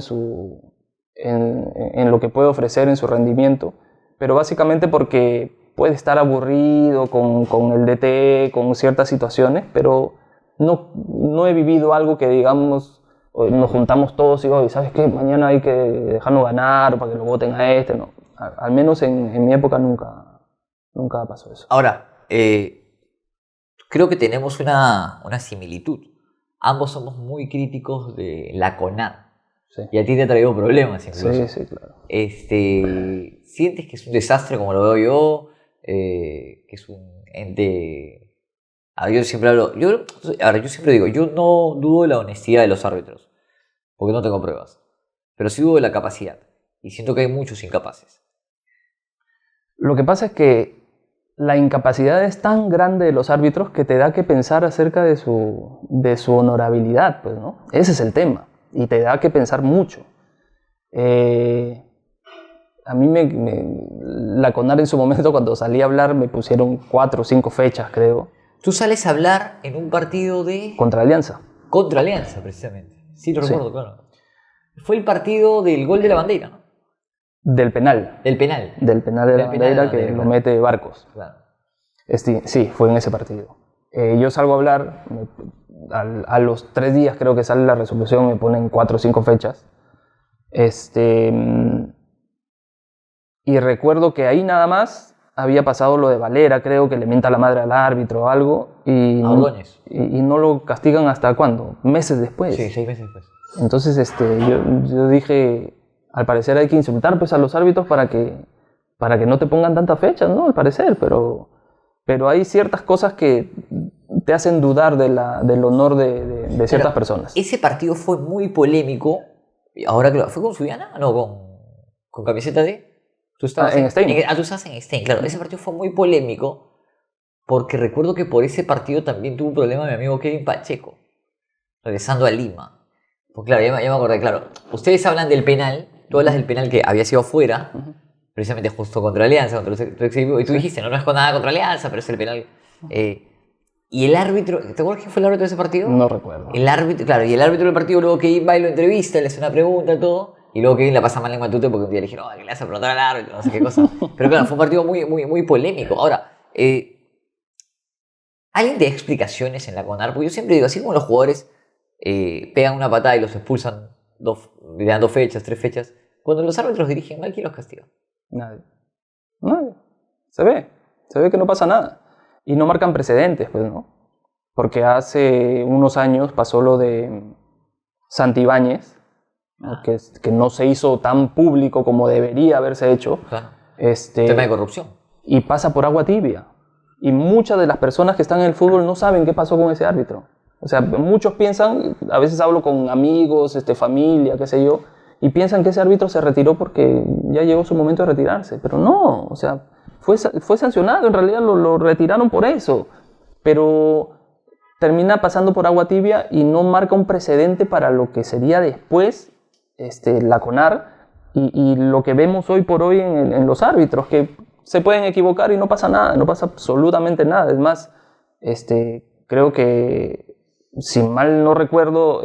en lo que puede ofrecer, en su rendimiento, pero básicamente porque puede estar aburrido con el DT, con ciertas situaciones, pero no he vivido algo que, digamos, nos juntamos todos y, oye, ¿sabes qué? Mañana hay que dejarnos ganar para que lo voten a este. No. Al menos en mi época nunca pasó eso. Ahora, creo que tenemos una similitud. Ambos somos muy críticos de la CONAD. Sí. Y a ti te ha traído problemas incluso. Sí, claro. ¿Sientes que es un desastre como lo veo yo? Que es un ente... yo siempre hablo... yo siempre digo, yo no dudo de la honestidad de los árbitros, porque no tengo pruebas. Pero sí dudo de la capacidad. Y siento que hay muchos incapaces. Lo que pasa es que la incapacidad es tan grande de los árbitros que te da que pensar acerca de su honorabilidad, pues, ¿no? Ese es el tema. Y te da que pensar mucho. A mí la CONAR en su momento, cuando salí a hablar, me pusieron 4 o 5 fechas, creo. Tú sales a hablar en un partido de... Contra Alianza. Contra Alianza, precisamente. Sí, lo recuerdo, claro. Fue el partido del gol de la bandera, ¿no? Del penal. Del penal. Del penal de la bandera que lo mete Barcos. Claro. Sí, fue en ese partido. Yo salgo a hablar, a los 3 días creo que sale la resolución, me ponen 4 o 5 fechas. Y recuerdo que ahí nada más había pasado lo de Valera, creo que le mienta la madre al árbitro o algo. Y no lo castigan hasta ¿cuándo? Meses después. Sí, 6 meses después. Entonces yo dije, al parecer hay que insultar pues, a los árbitros para que no te pongan tantas fechas, ¿no? Al parecer, pero hay ciertas cosas que te hacen dudar del honor de ciertas personas. Ese partido fue muy polémico. Ahora que ¿fue con Suyana? No, con camiseta de... ¿Tú estabas en Stein? Tú estabas en Stein, claro. Ese partido fue muy polémico porque recuerdo que por ese partido también tuvo un problema mi amigo Kevin Pacheco, regresando a Lima. Pues claro, ya me acordé, claro. Ustedes hablan del penal, tú hablas del penal que había sido afuera, precisamente justo contra Alianza, contra tu ex equipo, y tú dijiste, no es con nada contra Alianza, pero es el penal. Y el árbitro, ¿te acuerdas quién fue el árbitro de ese partido? No recuerdo. El árbitro, claro, y el árbitro del partido luego Kevin va y lo entrevista, le hace una pregunta, todo, y luego Kevin la pasa mal en Matute porque un día le dijeron, que le hace preguntar al árbitro, no sé qué cosa. Pero claro, fue un partido muy polémico. Ahora, ¿alguien te da explicaciones en la CONAR? Porque yo siempre digo, así como los jugadores pegan una patada y los expulsan, le dan 2 fechas, 3 fechas, cuando los árbitros dirigen mal, ¿quién los castiga? Nadie. Se ve que no pasa nada. Y no marcan precedentes, pues, ¿no? Porque hace unos años pasó lo de Santibáñez, ¿no? Que no se hizo tan público como debería haberse hecho. Claro. Tema de corrupción. Y pasa por agua tibia. Y muchas de las personas que están en el fútbol no saben qué pasó con ese árbitro. O sea, muchos piensan, a veces hablo con amigos, familia, qué sé yo, y piensan que ese árbitro se retiró porque ya llegó su momento de retirarse. Pero no, o sea, fue sancionado, en realidad lo retiraron por eso. Pero termina pasando por agua tibia y no marca un precedente para lo que sería después la CONAR y lo que vemos hoy por hoy en los árbitros, que se pueden equivocar y no pasa nada, no pasa absolutamente nada. Es más, creo que, si mal no recuerdo,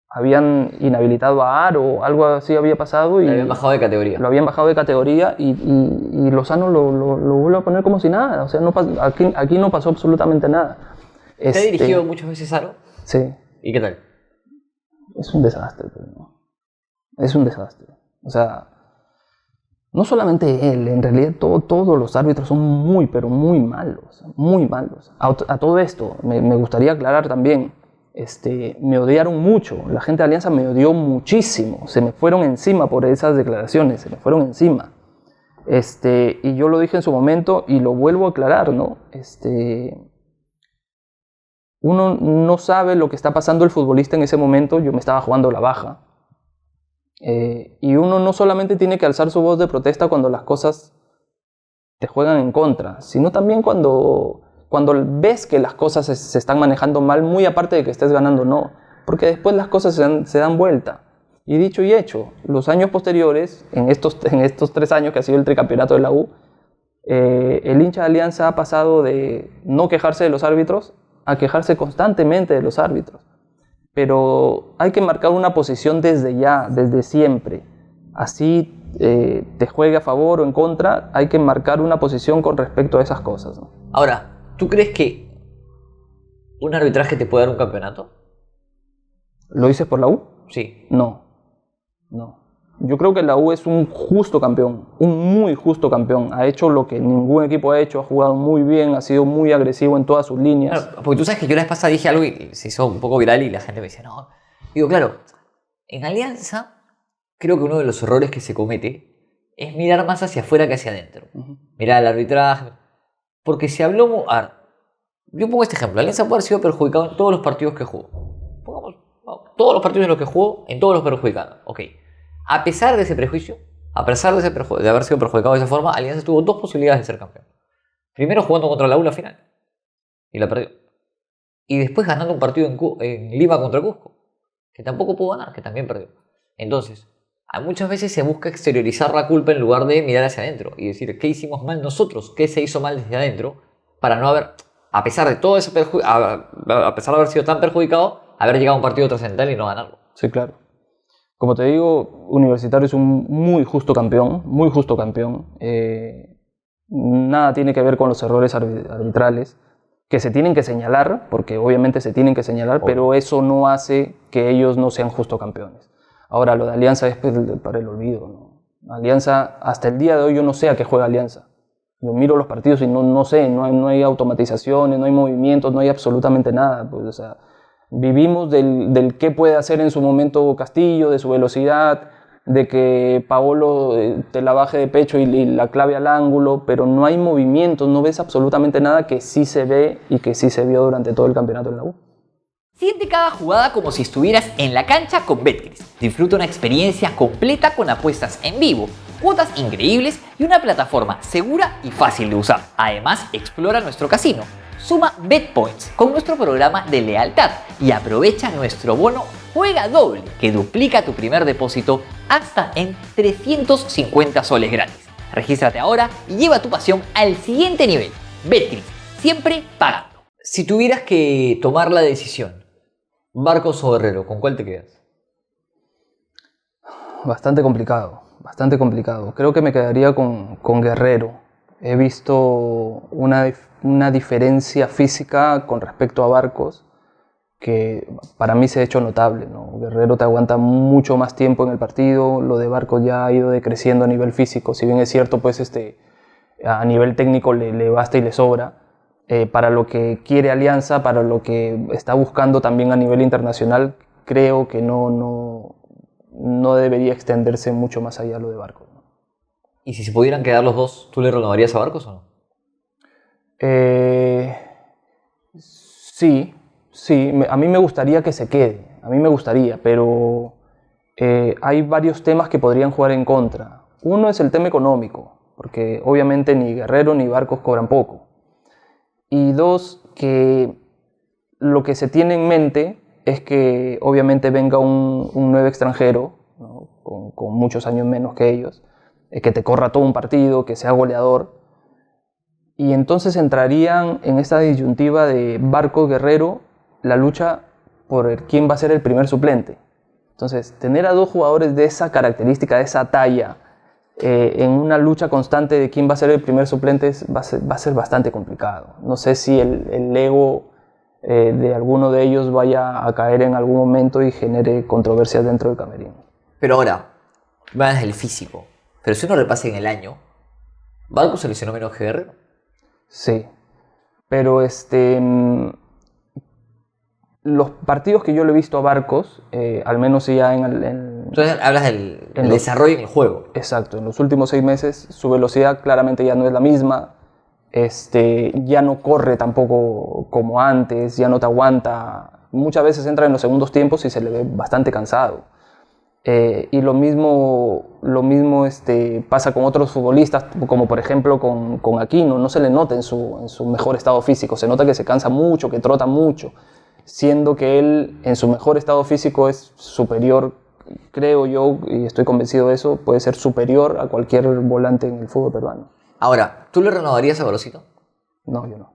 habían inhabilitado a Aro o algo así había pasado. Y lo habían bajado de categoría. Lo habían bajado de categoría y Lozano lo vuelve a poner como si nada. O sea, aquí no pasó absolutamente nada. ¿Te ha dirigido muchas veces Aro? Sí. ¿Y qué tal? Es un desastre, pero no. Es un desastre. O sea, No solamente él, en realidad todos los árbitros son muy, pero muy malos, muy malos. A todo esto, me gustaría aclarar también, me odiaron mucho, la gente de Alianza me odió muchísimo, se me fueron encima por esas declaraciones, se me fueron encima. Y yo lo dije en su momento y lo vuelvo a aclarar, ¿no? Uno no sabe lo que está pasando el futbolista en ese momento, yo me estaba jugando la baja. Y uno no solamente tiene que alzar su voz de protesta cuando las cosas te juegan en contra, sino también cuando ves que las cosas se están manejando mal, muy aparte de que estés ganando, no, porque después las cosas se dan vuelta. Y dicho y hecho, los años posteriores, en estos 3 años que ha sido el tricampeonato de la U, el hincha de Alianza ha pasado de no quejarse de los árbitros a quejarse constantemente de los árbitros. Pero hay que marcar una posición desde ya, desde siempre. Así te juegue a favor o en contra, hay que marcar una posición con respecto a esas cosas, ¿no? Ahora, ¿tú crees que un arbitraje te puede dar un campeonato? ¿Lo dices por la U? Sí. No. Yo creo que la U es un justo campeón, un muy justo campeón. Ha hecho lo que ningún equipo ha hecho, ha jugado muy bien, ha sido muy agresivo en todas sus líneas. Claro, porque tú sabes que yo la vez pasada dije algo y se hizo un poco viral y la gente me dice, no. Digo, claro, en Alianza creo que uno de los errores que se comete es mirar más hacia afuera que hacia adentro. Mirar el arbitraje. Porque se habló... A ver, yo pongo este ejemplo. Alianza puede haber sido perjudicado en todos los partidos que jugó. Pongamos todos los partidos en los que jugó, en todos los perjudicados. Ok. A pesar de ese prejuicio, a pesar de haber sido perjudicado de esa forma, Alianza tuvo 2 posibilidades de ser campeón. Primero jugando contra la U la final. Y la perdió. Y después ganando un partido en Lima contra Cusco. Que tampoco pudo ganar, que también perdió. Entonces, muchas veces se busca exteriorizar la culpa en lugar de mirar hacia adentro. Y decir, ¿qué hicimos mal nosotros? ¿Qué se hizo mal desde adentro? Para no haber, a pesar de todo ese a pesar de haber sido tan perjudicado, haber llegado a un partido trascendental y no ganarlo. Sí, claro. Como te digo, Universitario es un muy justo campeón, muy justo campeón. Nada tiene que ver con los errores arbitrales, que se tienen que señalar, porque obviamente se tienen que señalar, pero eso no hace que ellos no sean justos campeones. Ahora, lo de Alianza es para el olvido, ¿no? Alianza, hasta el día de hoy yo no sé a qué juega Alianza. Yo miro los partidos y no sé, no hay automatizaciones, no hay movimientos, no hay absolutamente nada. Pues, o sea, vivimos del qué puede hacer en su momento Castillo, de su velocidad, de que Paolo te la baje de pecho y la clave al ángulo, pero no hay movimientos, no ves absolutamente nada que sí se ve y que sí se vio durante todo el campeonato en la U. Siente cada jugada como si estuvieras en la cancha con Betcris. Disfruta una experiencia completa con apuestas en vivo, cuotas increíbles y una plataforma segura y fácil de usar. Además, explora nuestro casino. Suma BetPoints con nuestro programa de lealtad y aprovecha nuestro bono Juega Doble, que duplica tu primer depósito hasta en 350 soles gratis. Regístrate ahora y lleva tu pasión al siguiente nivel. Betcris, siempre pagando. Si tuvieras que tomar la decisión, Barcos o Guerrero, ¿con cuál te quedas? Bastante complicado, bastante complicado. Creo que me quedaría con Guerrero. He visto una diferencia física con respecto a Barcos que para mí se ha hecho notable, ¿no? Guerrero te aguanta mucho más tiempo en el partido, lo de Barcos ya ha ido decreciendo a nivel físico, si bien es cierto, pues a nivel técnico le basta y le sobra. Para lo que quiere Alianza, para lo que está buscando también a nivel internacional, creo que no debería extenderse mucho más allá lo de Barcos. ¿Y si se pudieran quedar los dos, tú le renovarías a Barcos o no? Sí, a mí me gustaría que se quede, a mí me gustaría, pero hay varios temas que podrían jugar en contra. Uno es el tema económico, porque obviamente ni Guerrero ni Barcos cobran poco. Y dos, que lo que se tiene en mente es que obviamente venga un nuevo extranjero, ¿no? con muchos años menos que ellos, que te corra todo un partido, que sea goleador. Y entonces entrarían en esta disyuntiva de Barcos Guerrero la lucha por quién va a ser el primer suplente. Entonces, tener a 2 jugadores de esa característica, de esa talla, en una lucha constante de quién va a ser el primer suplente va a ser bastante complicado. No sé si el ego de alguno de ellos vaya a caer en algún momento y genere controversias dentro del camerino. Pero ahora, vas del físico. Pero si uno repasa en el año, Barco se lesionó menos que Guerrero. Sí, pero los partidos que yo le he visto a Barcos, al menos ya Entonces hablas del en los- desarrollo en el juego. exacto, en los últimos 6 meses su velocidad claramente ya no es la misma, ya no corre tampoco como antes, ya no te aguanta, muchas veces entra en los segundos tiempos y se le ve bastante cansado. Y lo mismo pasa con otros futbolistas, como por ejemplo con Aquino, no se le nota en su mejor estado físico, se nota que se cansa mucho, que trota mucho, siendo que él en su mejor estado físico es superior, creo yo, y estoy convencido de eso, puede ser superior a cualquier volante en el fútbol peruano. Ahora, ¿tú le renovarías a Gorosito? No, yo no,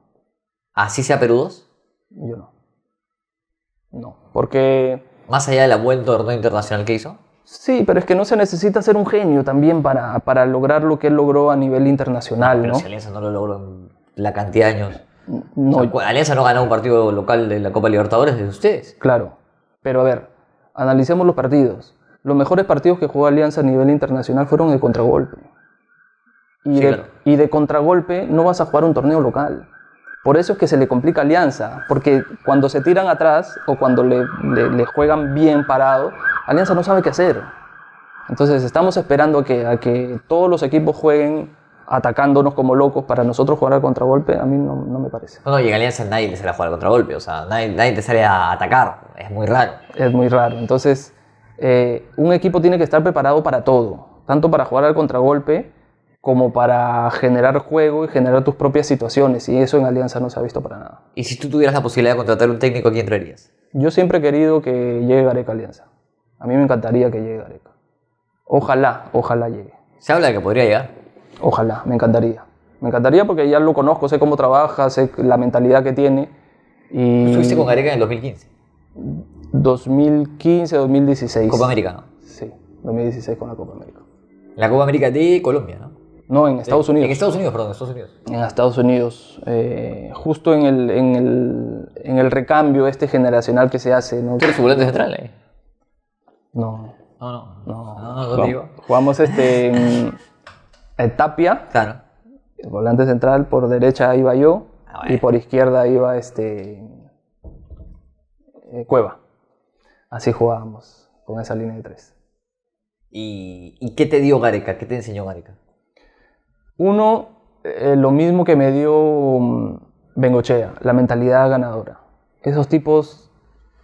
¿Así sea Perú 2? yo no. No, porque... Más allá del buen torneo internacional que hizo. Sí, pero es que no se necesita ser un genio también para lograr lo que él logró a nivel internacional, Pero ¿no? si Alianza no lo logró en la cantidad de años. No, O sea, Alianza no ganó un partido local de la Copa Libertadores de ustedes. claro. Pero a ver, analicemos los partidos. Los mejores partidos que jugó Alianza a nivel internacional fueron de contragolpe. Sí, claro. Y de contragolpe no vas a jugar un torneo local. Por eso es que se le complica a Alianza, porque cuando se tiran atrás o cuando le juegan bien parado, Alianza no sabe qué hacer. Entonces estamos esperando a que todos los equipos jueguen atacándonos como locos para nosotros jugar al contragolpe. A mí no me parece. No, y en Alianza nadie le sale a jugar al contragolpe. O sea, nadie te sale a atacar. Es muy raro. Es muy raro. Entonces, un equipo tiene que estar preparado para todo, tanto para jugar al contragolpe como para generar juego y generar tus propias situaciones, y eso en Alianza no se ha visto para nada. Y si tú tuvieras la posibilidad de contratar un técnico, ¿a quién traerías? Yo siempre he querido que llegue Gareca a Alianza. A mí me encantaría que llegue Gareca. Ojalá llegue. Se habla de que podría llegar. Ojalá, me encantaría. Me encantaría porque ya lo conozco, sé cómo trabaja, sé la mentalidad que tiene. Y Estuviste con Gareca en el 2015. 2015, 2016. Copa América, ¿no? Sí, 2016 con la Copa América. La Copa América de Colombia, ¿no? No, en Estados Unidos. En Estados Unidos, perdón, en Estados Unidos. En Estados Unidos, justo en el recambio generacional que se hace, ¿no? ¿Tú eres su volante central ahí? No, No digo. jugamos en Tapia, Claro. el volante central, por derecha iba yo, bueno. y por izquierda iba Cueva. Así jugábamos, con esa línea de 3. ¿Y qué te dio Gareca? ¿Qué te enseñó Gareca? Uno, lo mismo que me dio Bengochea, la mentalidad ganadora. Esos tipos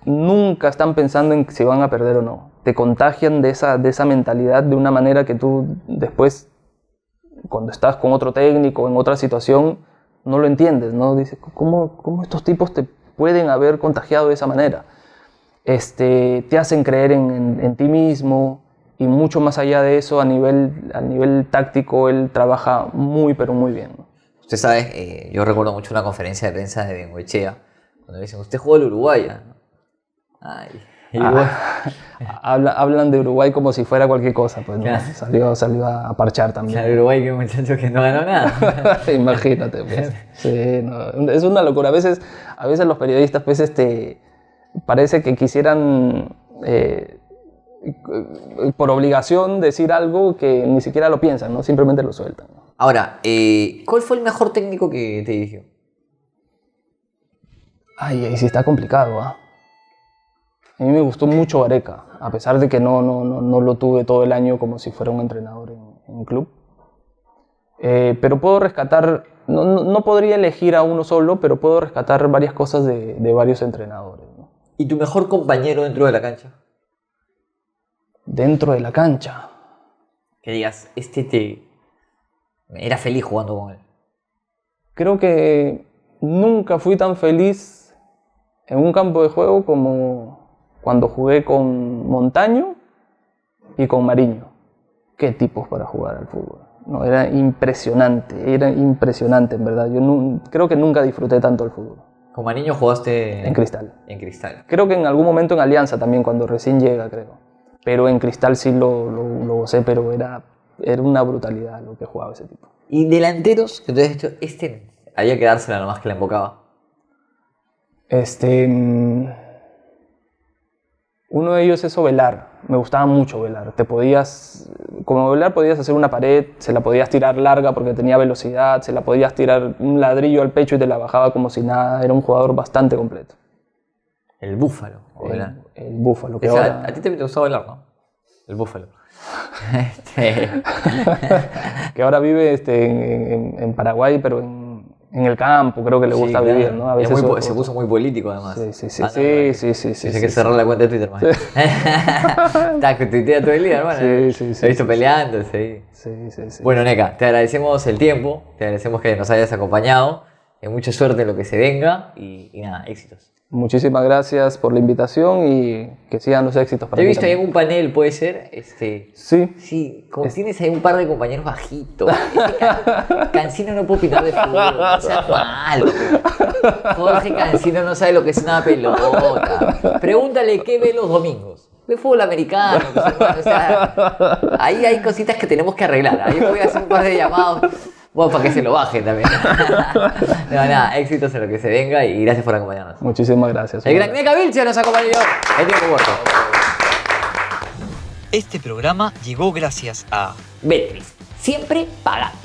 nunca están pensando en si van a perder o no. Te contagian de esa mentalidad de una manera que tú después, cuando estás con otro técnico, en otra situación, no lo entiendes, ¿no? Dices, ¿cómo estos tipos te pueden haber contagiado de esa manera? Te hacen creer en ti mismo. Y mucho más allá de eso, a nivel táctico, él trabaja muy, pero muy bien, ¿no? Usted sabe, yo recuerdo mucho una conferencia de prensa de Bengoechea, cuando le dicen, usted jugó al Uruguay, ¿no? Ay, y bueno, Hablan de Uruguay como si fuera cualquier cosa, pues, ¿no? Claro. Salió a parchar también. el Uruguay que muchacho que no ganó nada. Imagínate, pues. Sí, no, es una locura. A veces los periodistas, pues, parece que quisieran... por obligación decir algo que ni siquiera lo piensan, ¿no? Simplemente lo sueltan, ¿no? Ahora, ¿cuál fue el mejor técnico que te dirigió? Ahí sí está complicado, ¿ah? A mí me gustó mucho Gareca, a pesar de que no lo tuve todo el año como si fuera un entrenador en un club. Pero puedo rescatar, no podría elegir a uno solo, pero puedo rescatar varias cosas de varios entrenadores, ¿no? ¿Y tu mejor compañero dentro de la cancha? Dentro de la cancha. Que digas, era feliz jugando con él. Creo que nunca fui tan feliz en un campo de juego como cuando jugué con Montaño y con Mariño. Qué tipos para jugar al fútbol. No, era impresionante en verdad. Yo creo que nunca disfruté tanto el fútbol. ¿Con Mariño jugaste? En Cristal. En Cristal. Creo que en algún momento en Alianza también, cuando recién llega, creo. Pero en Cristal sí lo gocé, pero era una brutalidad lo que jugaba ese tipo. ¿Y delanteros que tú has dicho, había que dársela nomás que la enfocaba? Uno de ellos es ovelar. Me gustaba mucho ovelar. Como ovelar podías hacer una pared, se la podías tirar larga porque tenía velocidad, se la podías tirar un ladrillo al pecho y te la bajaba como si nada. Era un jugador bastante completo. El búfalo, ovelar. El búfalo. Que O sea, ahora... a ti te gustaba bailar, ¿no? El búfalo. que ahora vive en Paraguay, pero en el campo, creo que le gusta claro. vivir, ¿no? A veces Se puso muy político, además. Sí, sí, sí. No, Sí, hay que cerrar la cuenta de Twitter, man. Está que tuitea todo el día, hermano. Sí. He visto peleándose. Sí. Bueno, Neca, te agradecemos el tiempo, te agradecemos que nos hayas acompañado. Mucha suerte en lo que se venga y nada, éxitos. Muchísimas gracias por la invitación y que sigan los éxitos para Te he ti visto ahí en también. un panel, ¿puede ser? Sí. Sí, como tienes ahí un par de compañeros bajitos. Cancino no puede opinar de fútbol, no seas malo. Jorge Cancino no sabe lo que es una pelota. Pregúntale qué ve los domingos. Ve fútbol americano, pues, hermano, o sea, ahí hay cositas que tenemos que arreglar. Ahí voy a hacer un par de llamados. Bueno, para que se lo baje también. No, nada, éxitos en lo que se venga y gracias por acompañarnos. Muchísimas gracias. El gran Neca Vilche nos acompañó. El tiempo muerto. Este programa llegó gracias a Betcris. Siempre pagando.